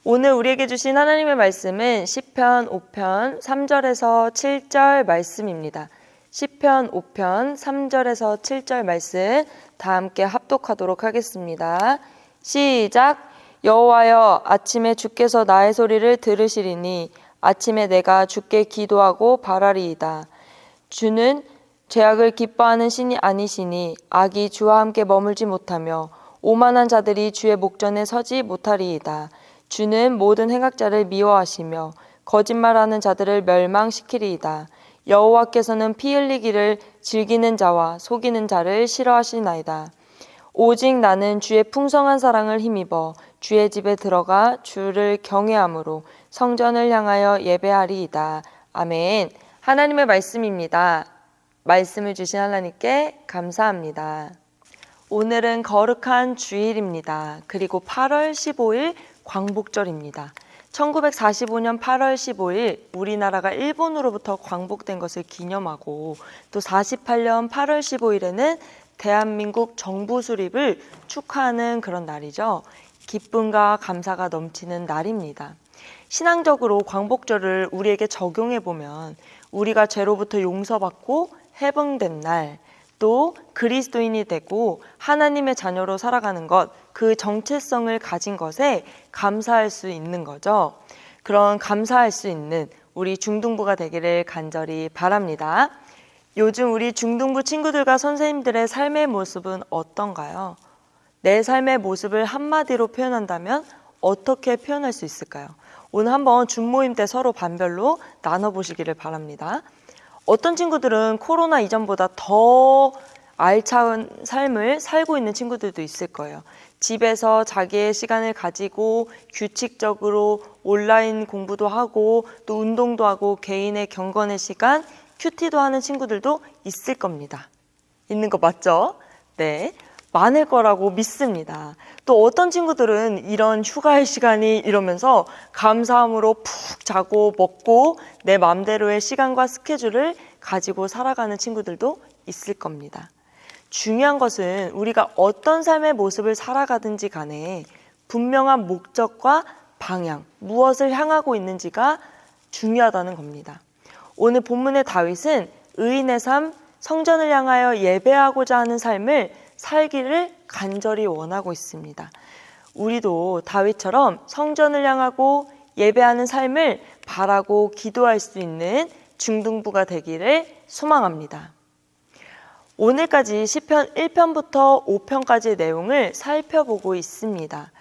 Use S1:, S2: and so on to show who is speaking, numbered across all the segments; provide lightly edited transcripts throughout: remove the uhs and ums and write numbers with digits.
S1: 오늘 우리에게 주신 하나님의 말씀은 시편 5편 3절에서 7절 말씀입니다. 시편 5편 3절에서 7절 말씀 다 함께 합독하도록 하겠습니다. 시작. 여호와여, 아침에 주께서 나의 소리를 들으시리니 아침에 내가 주께 기도하고 바라리이다. 주는 죄악을 기뻐하는 신이 아니시니 악이 주와 함께 머물지 못하며 오만한 자들이 주의 목전에 서지 못하리이다. 주는 모든 행악자를 미워하시며 거짓말하는 자들을 멸망시키리이다. 여호와께서는 피 흘리기를 즐기는 자와 속이는 자를 싫어하시나이다. 오직 나는 주의 풍성한 사랑을 힘입어 주의 집에 들어가 주를 경외함으로 성전을 향하여 예배하리이다. 아멘. 하나님의 말씀입니다. 말씀을 주신 하나님께 감사합니다. 오늘은 거룩한 주일입니다. 그리고 8월 15일 광복절입니다. 1945년 8월 15일 우리나라가 일본으로부터 광복된 것을 기념하고 또 48년 8월 15일에는 대한민국 정부 수립을 축하하는 그런 날이죠. 기쁨과 감사가 넘치는 날입니다. 신앙적으로 광복절을 우리에게 적용해 보면 우리가 죄로부터 용서받고 해방된 날, 또 그리스도인이 되고 하나님의 자녀로 살아가는 것, 그 정체성을 가진 것에 감사할 수 있는 거죠. 그런 감사할 수 있는 우리 중등부가 되기를 간절히 바랍니다. 요즘 우리 중등부 친구들과 선생님들의 삶의 모습은 어떤가요? 내 삶의 모습을 한마디로 표현한다면 어떻게 표현할 수 있을까요? 오늘 한번 준모임 때 서로 반별로 나눠보시기를 바랍니다. 어떤 친구들은 코로나 이전보다 더 알찬 삶을 살고 있는 친구들도 있을 거예요. 집에서 자기의 시간을 가지고 규칙적으로 온라인 공부도 하고 또 운동도 하고 개인의 경건의 시간, 큐티도 하는 친구들도 있을 겁니다. 있는 거 맞죠? 네. 많을 거라고 믿습니다. 또 어떤 친구들은 이런 휴가의 시간이 이러면서 감사함으로 푹 자고 먹고 내 맘대로의 시간과 스케줄을 가지고 살아가는 친구들도 있을 겁니다. 중요한 것은 우리가 어떤 삶의 모습을 살아가든지 간에 분명한 목적과 방향, 무엇을 향하고 있는지가 중요하다는 겁니다. 오늘 본문의 다윗은 의인의 삶, 성전을 향하여 예배하고자 하는 삶을 살기를 간절히 원하고 있습니다. 우리도 다윗처럼 성전을 향하고 예배하는 삶을 바라고 기도할 수 있는 중등부가 되기를 소망합니다. 오늘까지 시편 1편부터 5편까지의 내용을 살펴보고 있습니다.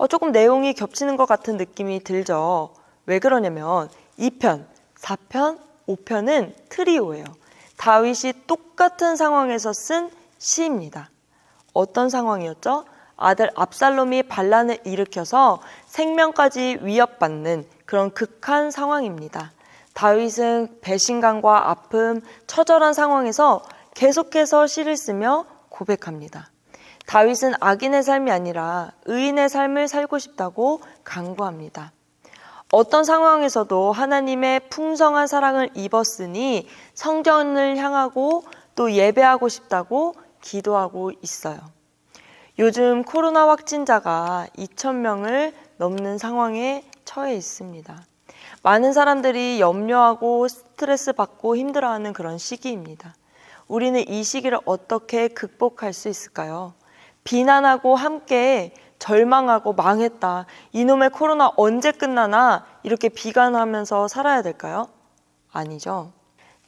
S1: 조금 내용이 겹치는 것 같은 느낌이 들죠. 왜 그러냐면 2편, 4편, 5편은 트리오예요. 다윗이 똑같은 상황에서 쓴 시입니다. 어떤 상황이었죠? 아들 압살롬이 반란을 일으켜서 생명까지 위협받는 그런 극한 상황입니다. 다윗은 배신감과 아픔, 처절한 상황에서 계속해서 시를 쓰며 고백합니다. 다윗은 악인의 삶이 아니라 의인의 삶을 살고 싶다고 간구합니다. 어떤 상황에서도 하나님의 풍성한 사랑을 입었으니 성전을 향하고 또 예배하고 싶다고 기도하고 있어요. 요즘 코로나 확진자가 2,000명을 넘는 상황에 처해 있습니다. 많은 사람들이 염려하고 스트레스 받고 힘들어하는 그런 시기입니다. 우리는 이 시기를 어떻게 극복할 수 있을까요? 비난하고 함께 절망하고 망했다. 이놈의 코로나 언제 끝나나 이렇게 비관하면서 살아야 될까요? 아니죠.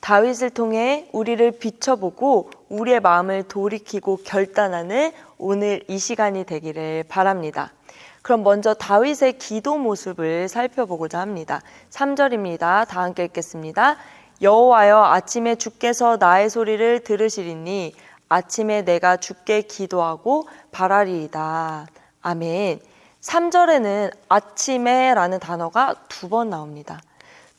S1: 다윗을 통해 우리를 비춰보고 우리의 마음을 돌이키고 결단하는 오늘 이 시간이 되기를 바랍니다. 그럼 먼저 다윗의 기도 모습을 살펴보고자 합니다. 3절입니다. 다 함께 읽겠습니다. 여호와여, 아침에 주께서 나의 소리를 들으시리니 아침에 내가 주께 기도하고 바라리이다. 아멘. 3절에는 아침에라는 단어가 2번 나옵니다.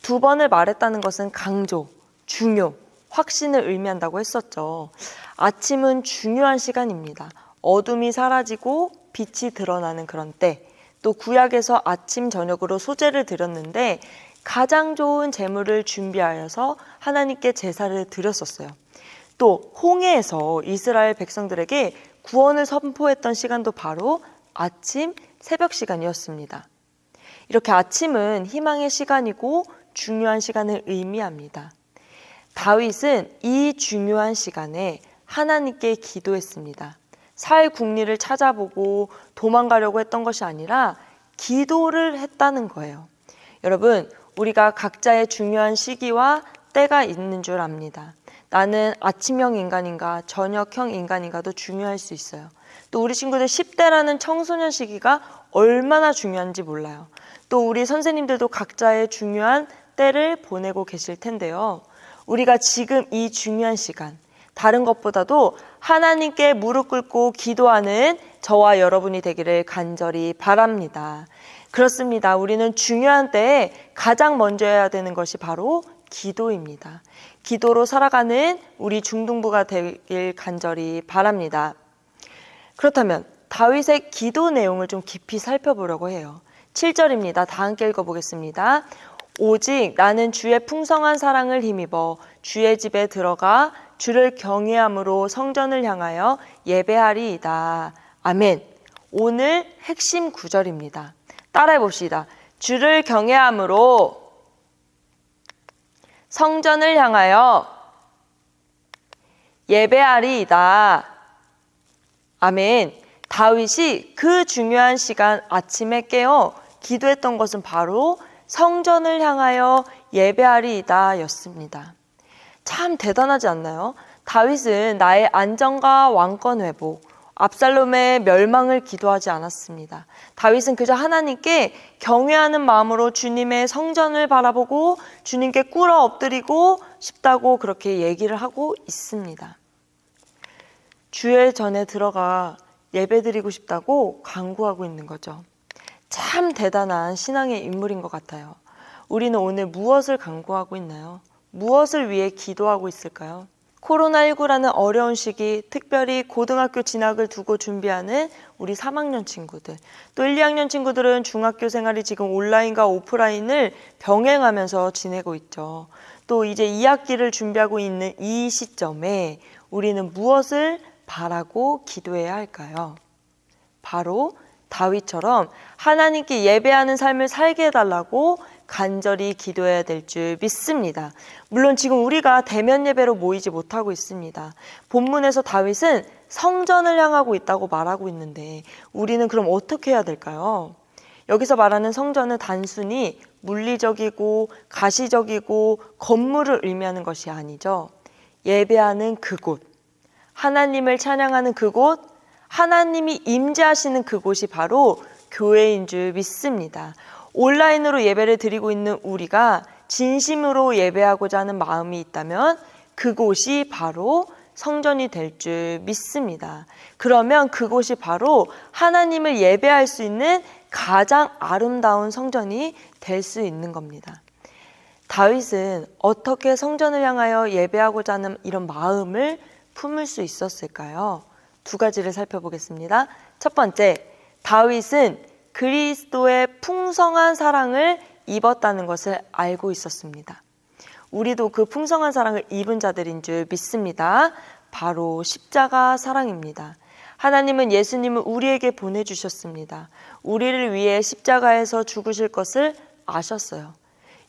S1: 2번을 말했다는 것은 강조, 중요, 확신을 의미한다고 했었죠. 아침은 중요한 시간입니다. 어둠이 사라지고 빛이 드러나는 그런 때, 또 구약에서 아침 저녁으로 소제를 드렸는데 가장 좋은 제물을 준비하여서 하나님께 제사를 드렸었어요. 또 홍해에서 이스라엘 백성들에게 구원을 선포했던 시간도 바로 아침 새벽 시간이었습니다. 이렇게 아침은 희망의 시간이고 중요한 시간을 의미합니다. 다윗은 이 중요한 시간에 하나님께 기도했습니다. 살 궁리를 찾아보고 도망가려고 했던 것이 아니라 기도를 했다는 거예요. 여러분, 우리가 각자의 중요한 시기와 때가 있는 줄 압니다. 나는 아침형 인간인가 저녁형 인간인가도 중요할 수 있어요. 또 우리 친구들 10대라는 청소년 시기가 얼마나 중요한지 몰라요. 또 우리 선생님들도 각자의 중요한 때를 보내고 계실 텐데요. 우리가 지금 이 중요한 시간, 다른 것보다도 하나님께 무릎 꿇고 기도하는 저와 여러분이 되기를 간절히 바랍니다. 그렇습니다. 우리는 중요한 때에 가장 먼저 해야 되는 것이 바로 기도입니다. 기도로 살아가는 우리 중등부가 되길 간절히 바랍니다. 그렇다면 다윗의 기도 내용을 좀 깊이 살펴보려고 해요. 7절입니다. 다 함께 읽어보겠습니다. 오직 나는 주의 풍성한 사랑을 힘입어 주의 집에 들어가 주를 경외함으로 성전을 향하여 예배하리이다. 아멘. 오늘 핵심 구절입니다. 따라해 봅시다. 주를 경외함으로 성전을 향하여 예배하리이다. 아멘. 다윗이 그 중요한 시간 아침에 깨어 기도했던 것은 바로 성전을 향하여 예배하리이다 였습니다. 참 대단하지 않나요? 다윗은 나의 안전과 왕권 회복, 압살롬의 멸망을 기도하지 않았습니다. 다윗은 그저 하나님께 경외하는 마음으로 주님의 성전을 바라보고 주님께 꿇어 엎드리고 싶다고 그렇게 얘기를 하고 있습니다. 주의 전에 들어가 예배드리고 싶다고 간구하고 있는 거죠. 참 대단한 신앙의 인물인 것 같아요. 우리는 오늘 무엇을 간구하고 있나요? 무엇을 위해 기도하고 있을까요? 코로나19라는 어려운 시기, 특별히 고등학교 진학을 두고 준비하는 우리 3학년 친구들, 또 1, 2학년 친구들은 중학교 생활이 지금 온라인과 오프라인을 병행하면서 지내고 있죠. 또 이제 2학기를 준비하고 있는 이 시점에 우리는 무엇을 바라고 기도해야 할까요? 바로 다윗처럼 하나님께 예배하는 삶을 살게 해달라고 간절히 기도해야 될 줄 믿습니다. 물론 지금 우리가 대면 예배로 모이지 못하고 있습니다. 본문에서 다윗은 성전을 향하고 있다고 말하고 있는데 우리는 그럼 어떻게 해야 될까요? 여기서 말하는 성전은 단순히 물리적이고 가시적이고 건물을 의미하는 것이 아니죠. 예배하는 그곳, 하나님을 찬양하는 그곳, 하나님이 임재하시는 그곳이 바로 교회인 줄 믿습니다. 온라인으로 예배를 드리고 있는 우리가 진심으로 예배하고자 하는 마음이 있다면 그곳이 바로 성전이 될 줄 믿습니다. 그러면 그곳이 바로 하나님을 예배할 수 있는 가장 아름다운 성전이 될 수 있는 겁니다. 다윗은 어떻게 성전을 향하여 예배하고자 하는 이런 마음을 품을 수 있었을까요? 두 가지를 살펴보겠습니다. 첫 번째, 다윗은 그리스도의 풍성한 사랑을 입었다는 것을 알고 있었습니다. 우리도 그 풍성한 사랑을 입은 자들인 줄 믿습니다. 바로 십자가 사랑입니다. 하나님은 예수님을 우리에게 보내주셨습니다. 우리를 위해 십자가에서 죽으실 것을 아셨어요.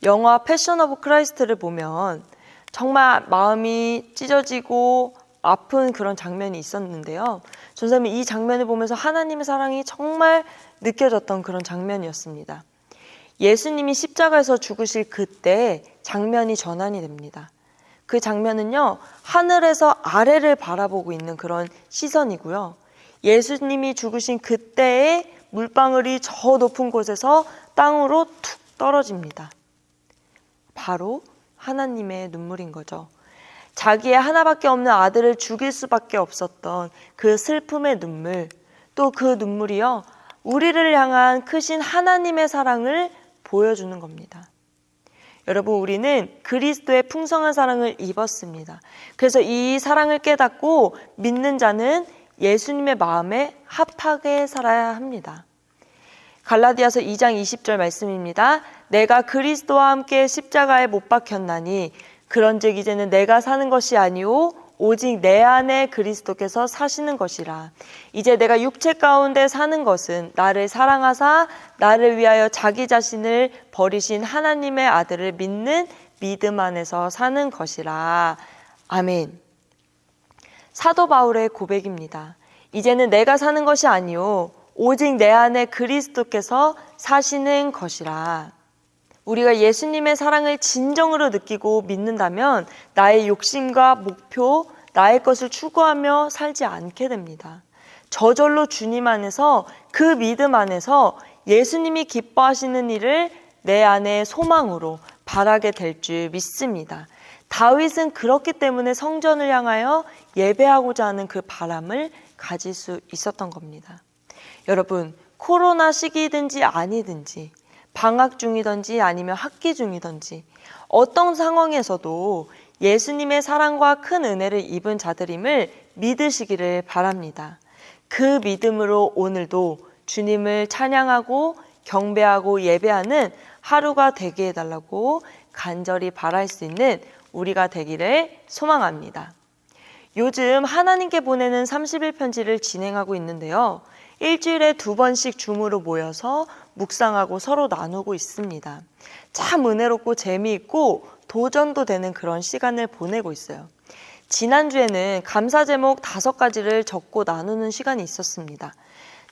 S1: 영화 패션 오브 크라이스트를 보면 정말 마음이 찢어지고 아픈 그런 장면이 있었는데요. 전사님은 이 장면을 보면서 하나님의 사랑이 정말 느껴졌던 그런 장면이었습니다. 예수님이 십자가에서 죽으실 그때 장면이 전환이 됩니다. 그 장면은요, 하늘에서 아래를 바라보고 있는 그런 시선이고요. 예수님이 죽으신 그때의 물방울이 저 높은 곳에서 땅으로 툭 떨어집니다. 바로 하나님의 눈물인 거죠. 자기의 하나밖에 없는 아들을 죽일 수밖에 없었던 그 슬픔의 눈물, 또 그 눈물이요, 우리를 향한 크신 하나님의 사랑을 보여주는 겁니다. 여러분, 우리는 그리스도의 풍성한 사랑을 입었습니다. 그래서 이 사랑을 깨닫고 믿는 자는 예수님의 마음에 합하게 살아야 합니다. 갈라디아서 2장 20절 말씀입니다. 내가 그리스도와 함께 십자가에 못 박혔나니 그런즉 이제는 내가 사는 것이 아니오 오직 내 안에 그리스도께서 사시는 것이라. 이제 내가 육체 가운데 사는 것은 나를 사랑하사 나를 위하여 자기 자신을 버리신 하나님의 아들을 믿는 믿음 안에서 사는 것이라. 아멘. 사도 바울의 고백입니다. 이제는 내가 사는 것이 아니요 오직 내 안에 그리스도께서 사시는 것이라. 우리가 예수님의 사랑을 진정으로 느끼고 믿는다면 나의 욕심과 목표, 나의 것을 추구하며 살지 않게 됩니다. 저절로 주님 안에서, 그 믿음 안에서 예수님이 기뻐하시는 일을 내 안에 소망으로 바라게 될 줄 믿습니다. 다윗은 그렇기 때문에 성전을 향하여 예배하고자 하는 그 바람을 가질 수 있었던 겁니다. 여러분, 코로나 시기든지 아니든지, 방학 중이든지 아니면 학기 중이든지 어떤 상황에서도 예수님의 사랑과 큰 은혜를 입은 자들임을 믿으시기를 바랍니다. 그 믿음으로 오늘도 주님을 찬양하고 경배하고 예배하는 하루가 되게 해달라고 간절히 바랄 수 있는 우리가 되기를 소망합니다. 요즘 하나님께 보내는 30일 편지를 진행하고 있는데요. 일주일에 2번씩 줌으로 모여서 묵상하고 서로 나누고 있습니다. 참 은혜롭고 재미있고 도전도 되는 그런 시간을 보내고 있어요. 지난주에는 감사 제목 5가지를 적고 나누는 시간이 있었습니다.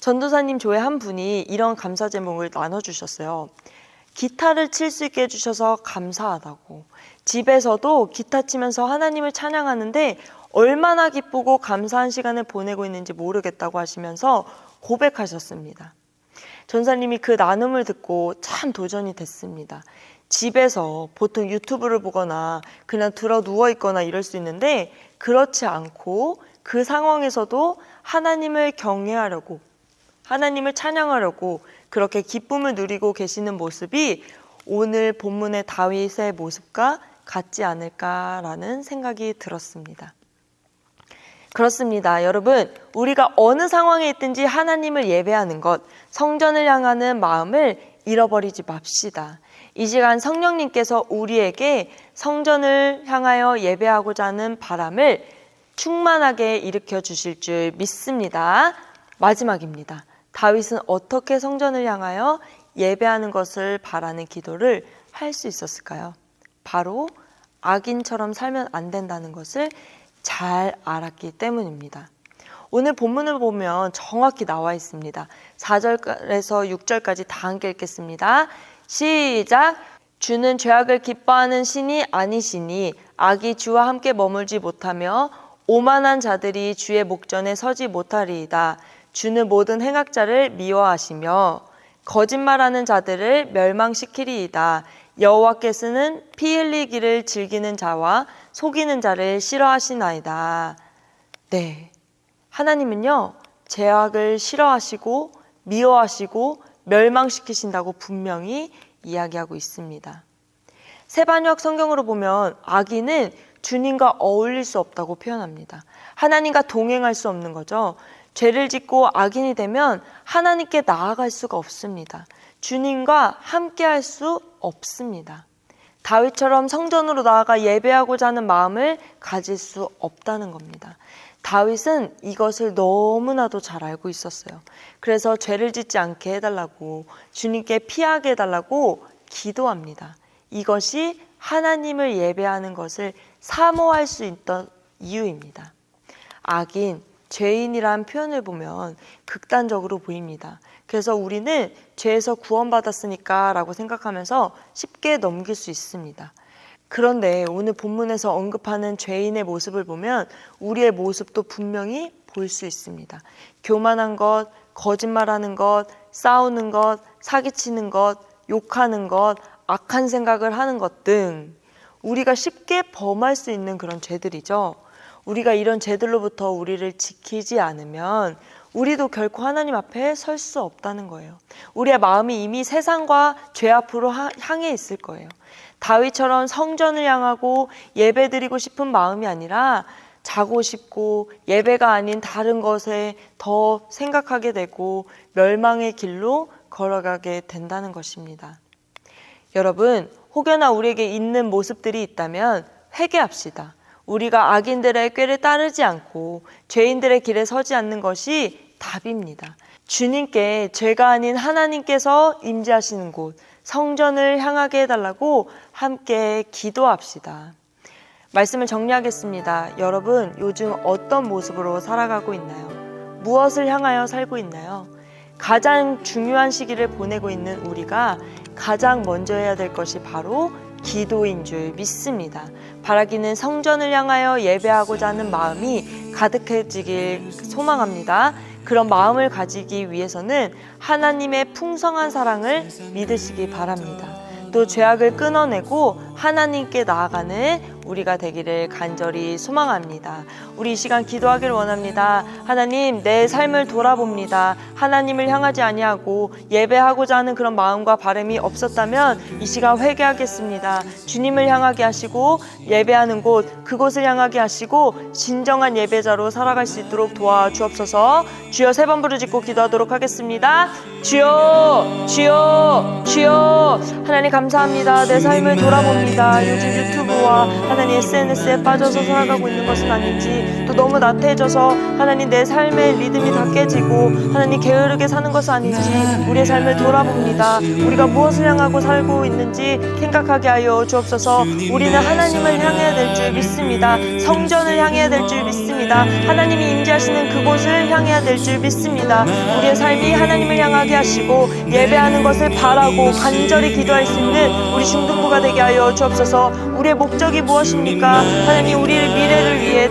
S1: 전도사님 조회 한 분이 이런 감사 제목을 나눠주셨어요. 기타를 칠 수 있게 해주셔서 감사하다고. 집에서도 기타 치면서 하나님을 찬양하는데 얼마나 기쁘고 감사한 시간을 보내고 있는지 모르겠다고 하시면서 고백하셨습니다. 전사님이 그 나눔을 듣고 참 도전이 됐습니다. 집에서 보통 유튜브를 보거나 그냥 들어 누워 있거나 이럴 수 있는데 그렇지 않고 그 상황에서도 하나님을 경외하려고, 하나님을 찬양하려고 그렇게 기쁨을 누리고 계시는 모습이 오늘 본문의 다윗의 모습과 같지 않을까라는 생각이 들었습니다. 그렇습니다. 여러분, 우리가 어느 상황에 있든지 하나님을 예배하는 것, 성전을 향하는 마음을 잃어버리지 맙시다. 이 시간 성령님께서 우리에게 성전을 향하여 예배하고자 하는 바람을 충만하게 일으켜 주실 줄 믿습니다. 마지막입니다. 다윗은 어떻게 성전을 향하여 예배하는 것을 바라는 기도를 할 수 있었을까요? 바로 악인처럼 살면 안 된다는 것을 잘 알았기 때문입니다. 오늘 본문을 보면 정확히 나와 있습니다. 4절에서 6절까지 다 함께 읽겠습니다. 시작! 주는 죄악을 기뻐하는 신이 아니시니 악이 주와 함께 머물지 못하며 오만한 자들이 주의 목전에 서지 못하리이다. 주는 모든 행악자를 미워하시며 거짓말하는 자들을 멸망시키리이다. 여호와께서는 피 흘리기를 즐기는 자와 속이는 자를 싫어하시나이다. 네, 하나님은요, 죄악을 싫어하시고 미워하시고 멸망시키신다고 분명히 이야기하고 있습니다. 세번역 성경으로 보면 악인은 주님과 어울릴 수 없다고 표현합니다. 하나님과 동행할 수 없는 거죠. 죄를 짓고 악인이 되면 하나님께 나아갈 수가 없습니다. 주님과 함께할 수 없습니다. 다윗처럼 성전으로 나아가 예배하고자 하는 마음을 가질 수 없다는 겁니다. 다윗은 이것을 너무나도 잘 알고 있었어요. 그래서 죄를 짓지 않게 해달라고, 주님께 피하게 해달라고 기도합니다. 이것이 하나님을 예배하는 것을 사모할 수 있던 이유입니다. 악인, 죄인이란 표현을 보면 극단적으로 보입니다. 그래서 우리는 죄에서 구원받았으니까 라고 생각하면서 쉽게 넘길 수 있습니다. 그런데 오늘 본문에서 언급하는 죄인의 모습을 보면 우리의 모습도 분명히 볼 수 있습니다. 교만한 것, 거짓말하는 것, 싸우는 것, 사기치는 것, 욕하는 것, 악한 생각을 하는 것 등 우리가 쉽게 범할 수 있는 그런 죄들이죠. 우리가 이런 죄들로부터 우리를 지키지 않으면 우리도 결코 하나님 앞에 설 수 없다는 거예요. 우리의 마음이 이미 세상과 죄 앞으로 향해 있을 거예요. 다윗처럼 성전을 향하고 예배드리고 싶은 마음이 아니라 자고 싶고 예배가 아닌 다른 것에 더 생각하게 되고 멸망의 길로 걸어가게 된다는 것입니다. 여러분, 혹여나 우리에게 있는 모습들이 있다면 회개합시다. 우리가 악인들의 꾀를 따르지 않고 죄인들의 길에 서지 않는 것이 답입니다. 주님께 죄가 아닌 하나님께서 임재하시는 곳 성전을 향하게 해달라고 함께 기도합시다. 말씀을 정리하겠습니다. 여러분, 요즘 어떤 모습으로 살아가고 있나요? 무엇을 향하여 살고 있나요? 가장 중요한 시기를 보내고 있는 우리가 가장 먼저 해야 될 것이 바로 기도인 줄 믿습니다. 바라기는 성전을 향하여 예배하고자 하는 마음이 가득해지길 소망합니다. 그런 마음을 가지기 위해서는 하나님의 풍성한 사랑을 믿으시기 바랍니다. 또 죄악을 끊어내고 하나님께 나아가는 우리가 되기를 간절히 소망합니다. 우리 이 시간 기도하기를 원합니다. 하나님, 내 삶을 돌아봅니다. 하나님을 향하지 아니하고 예배하고자 하는 그런 마음과 바람이 없었다면 이 시간 회개하겠습니다. 주님을 향하게 하시고 예배하는 곳 그곳을 향하게 하시고 진정한 예배자로 살아갈 수 있도록 도와주옵소서. 주여 3번 부르짖고 기도하도록 하겠습니다. 주여, 주여, 주여. 하나님 감사합니다. 내 삶을 돌아봅니다. 요즘 유튜브와 하나님 SNS에 빠져서 살아가고 있는 것은 아닌지, 또 너무 나태해져서 하나님 내 삶의 리듬이 다 깨지고 하나님 게으르게 사는 것은 아닌지 우리의 삶을 돌아봅니다. 우리가 무엇을 향하고 살고 있는지 생각하게 하여 주옵소서. 우리는 하나님을 향해야 될 줄 믿습니다. 성전을 향해야 될 줄 믿습니다. 하나님이 임재하시는 그곳을 향해야 될 줄 믿습니다. 우리의 삶이 하나님을 향하게 하시고 예배하는 것을 바라고 간절히 기도할 수 있는 우리 중등부가 되게 하여 주옵소서. 우리의 목적이 무엇입니까? 하나님, 우리의 미래를 위해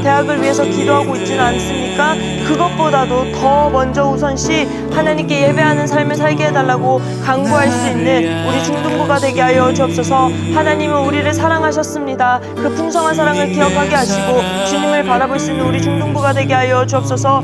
S1: 대학을 위해서 기도하고 있지는 않습니까? 그것보다도 더 먼저 우선시 하나님께 예배하는 삶을 살게 해달라고 간구할 수 있는 우리 중등부가 되게 하여 주옵소서. 하나님은 우리를 사랑하셨습니다. 그 풍성한 사랑을 기억하게 하시고 주님을 바라볼 수 있는 우리 중등부가 되게 하여 주옵소서.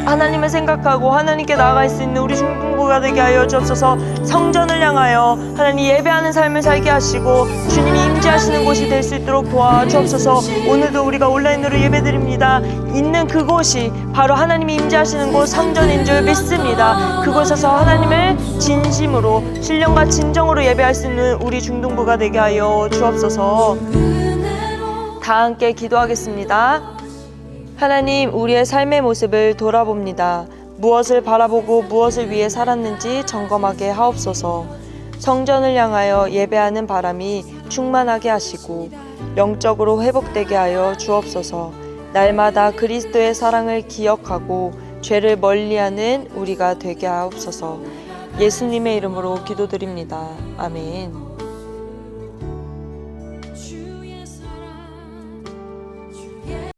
S1: 하나님을 생각하고 하나님께 나아갈 수 있는 우리 중등부가 되게 하여 주옵소서. 성전을 향하여 하나님 예배하는 삶을 살게 하시고 주님이 임재하시는 곳이 될 수 있도록 도와주옵소서. 오늘도 우리가 온라인으로 예배드립니다. 있는 그곳이 바로 하나님이 임재하시는 곳 성전인 줄 믿습니다. 그곳에서 하나님을 진심으로 신령과 진정으로 예배할 수 있는 우리 중등부가 되게 하여 주옵소서. 다 함께 기도하겠습니다. 하나님, 우리의 삶의 모습을 돌아봅니다. 무엇을 바라보고 무엇을 위해 살았는지 점검하게 하옵소서. 성전을 향하여 예배하는 바람이 충만하게 하시고 영적으로 회복되게 하여 주옵소서. 날마다 그리스도의 사랑을 기억하고 죄를 멀리하는 우리가 되게 하옵소서. 예수님의 이름으로 기도드립니다. 아멘.